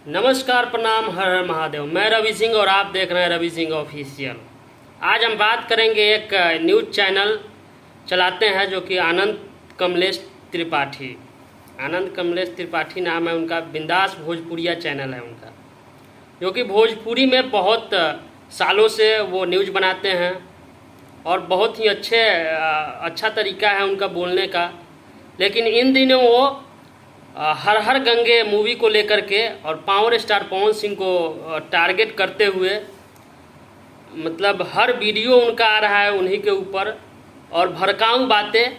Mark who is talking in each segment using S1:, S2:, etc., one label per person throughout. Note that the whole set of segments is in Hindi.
S1: नमस्कार, प्रणाम, हर हर महादेव। मैं रवि सिंह और आप देख रहे हैं रवि सिंह ऑफिशियल। आज हम बात करेंगे एक न्यूज़ चैनल चलाते हैं जो कि आनंद कमलेश त्रिपाठी। आनंद कमलेश त्रिपाठी नाम है उनका। बिंदास भोजपुरिया चैनल है उनका, जो कि भोजपुरी में बहुत सालों से वो न्यूज़ बनाते हैं और बहुत ही अच्छा तरीका है उनका बोलने का। लेकिन इन दिनों वो हर हर गंगे मूवी को लेकर के और पावर स्टार पवन सिंह को टारगेट करते हुए, मतलब हर वीडियो उनका आ रहा है उन्हीं के ऊपर और भड़काऊ बातें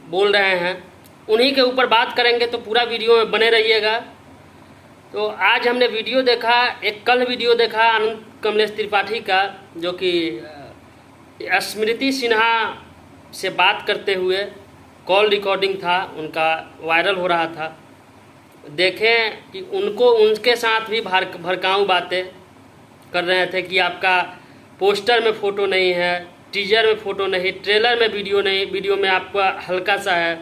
S1: बोल रहे हैं। उन्हीं के ऊपर बात करेंगे तो पूरा वीडियो में बने रहिएगा। तो आज हमने वीडियो देखा, एक कल वीडियो देखा आनंद कमलेश त्रिपाठी का, जो कि स्मृति सिन्हा से बात करते हुए कॉल रिकॉर्डिंग था उनका, वायरल हो रहा था। देखें कि उनके साथ भी भड़काऊ बातें कर रहे थे कि आपका पोस्टर में फ़ोटो नहीं है, टीजर में फ़ोटो नहीं, ट्रेलर में वीडियो नहीं, वीडियो में आपका हल्का सा है।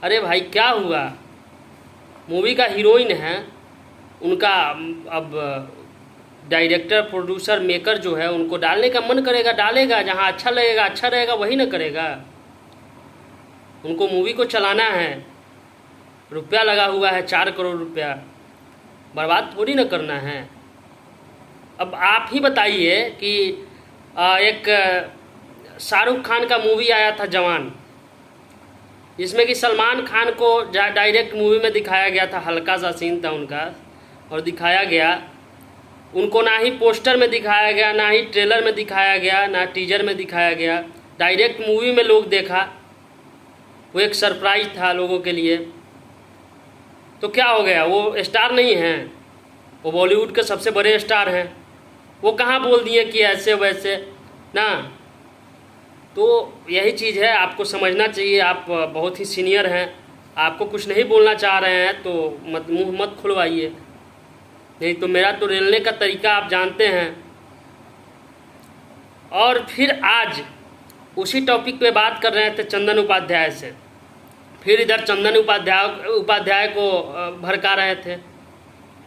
S1: अरे भाई क्या हुआ, मूवी का हीरोइन है उनका। अब डायरेक्टर, प्रोड्यूसर, मेकर जो है उनको डालने का मन करेगा डालेगा, जहाँ अच्छा लगेगा अच्छा रहेगा वही ना करेगा। उनको मूवी को चलाना है, रुपया लगा हुआ है 4 करोड़ रुपया, बर्बाद थोड़ी ना करना है। अब आप ही बताइए कि एक शाहरुख खान का मूवी आया था जवान, जिसमें कि सलमान खान को डायरेक्ट मूवी में दिखाया गया था, हल्का सा सीन था उनका और दिखाया गया। उनको ना ही पोस्टर में दिखाया गया, ना ही ट्रेलर में दिखाया गया, ना टीजर में दिखाया गया, डायरेक्ट मूवी में लोग देखा। वो एक सरप्राइज था लोगों के लिए। तो क्या हो गया, वो स्टार नहीं हैं, वो बॉलीवुड के सबसे बड़े स्टार हैं। वो कहाँ बोल दिए कि ऐसे वैसे ना। तो यही चीज़ है, आपको समझना चाहिए। आप बहुत ही सीनियर हैं, आपको कुछ नहीं बोलना चाह रहे हैं तो मुंह मत खुलवाइए, नहीं तो मेरा तो रेलने का तरीका आप जानते हैं। और फिर आज उसी टॉपिक पे बात कर रहे थे चंदन उपाध्याय से। फिर इधर चंदन उपाध्याय को भड़का रहे थे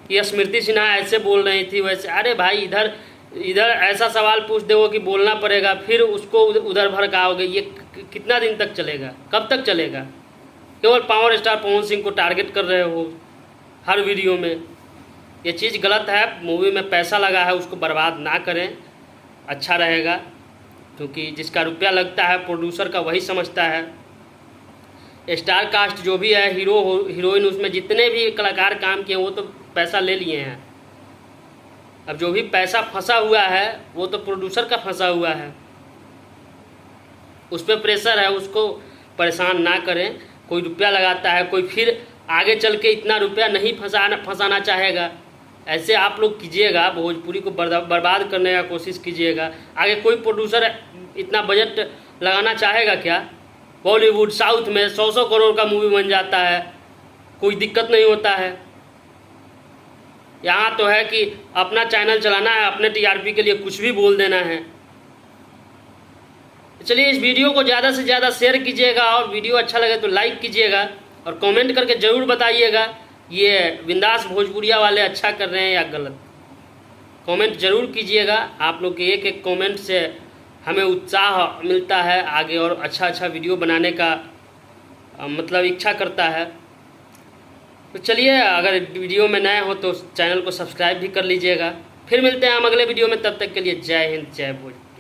S1: कि स्मृति सिन्हा ऐसे बोल रही थी वैसे। अरे भाई, इधर ऐसा सवाल पूछ दो कि बोलना पड़ेगा, फिर उसको उधर भड़काओगे। ये कितना दिन तक चलेगा, कब तक चलेगा? केवल पावर स्टार पवन सिंह को टारगेट कर रहे हो हर वीडियो में। ये चीज़ गलत है। मूवी में पैसा लगा है उसको बर्बाद ना करें, अच्छा रहेगा। क्योंकि जिसका रुपया लगता है प्रोड्यूसर का वही समझता है। स्टार कास्ट जो भी है, हीरो हीरोइन, उसमें जितने भी कलाकार काम किए वो तो पैसा ले लिए हैं। अब जो भी पैसा फंसा हुआ है वो तो प्रोड्यूसर का फंसा हुआ है, उस पर प्रेशर है, उसको परेशान ना करें। कोई रुपया लगाता है, कोई फिर आगे चल के इतना रुपया नहीं फंसाना चाहेगा। ऐसे आप लोग कीजिएगा, भोजपुरी को बर्बाद करने का कोशिश कीजिएगा। आगे कोई प्रोड्यूसर इतना बजट लगाना चाहेगा क्या? बॉलीवुड साउथ में 100-100 करोड़ का मूवी बन जाता है, कोई दिक्कत नहीं होता है। यहाँ तो है कि अपना चैनल चलाना है, अपने टीआरपी के लिए कुछ भी बोल देना है। चलिए, इस वीडियो को ज़्यादा से ज़्यादा शेयर कीजिएगा और वीडियो अच्छा लगे तो लाइक कीजिएगा और कमेंट करके ज़रूर बताइएगा ये बिंदास भोजपुरिया वाले अच्छा कर रहे हैं या गलत। कमेंट ज़रूर कीजिएगा। आप लोग के एक एक कमेंट से हमें उत्साह मिलता है आगे और अच्छा वीडियो बनाने का मतलब इच्छा करता है। तो चलिए, अगर वीडियो में नए हो तो चैनल को सब्सक्राइब भी कर लीजिएगा। फिर मिलते हैं हम अगले वीडियो में, तब तक के लिए जय हिंद, जय भोजपुरी।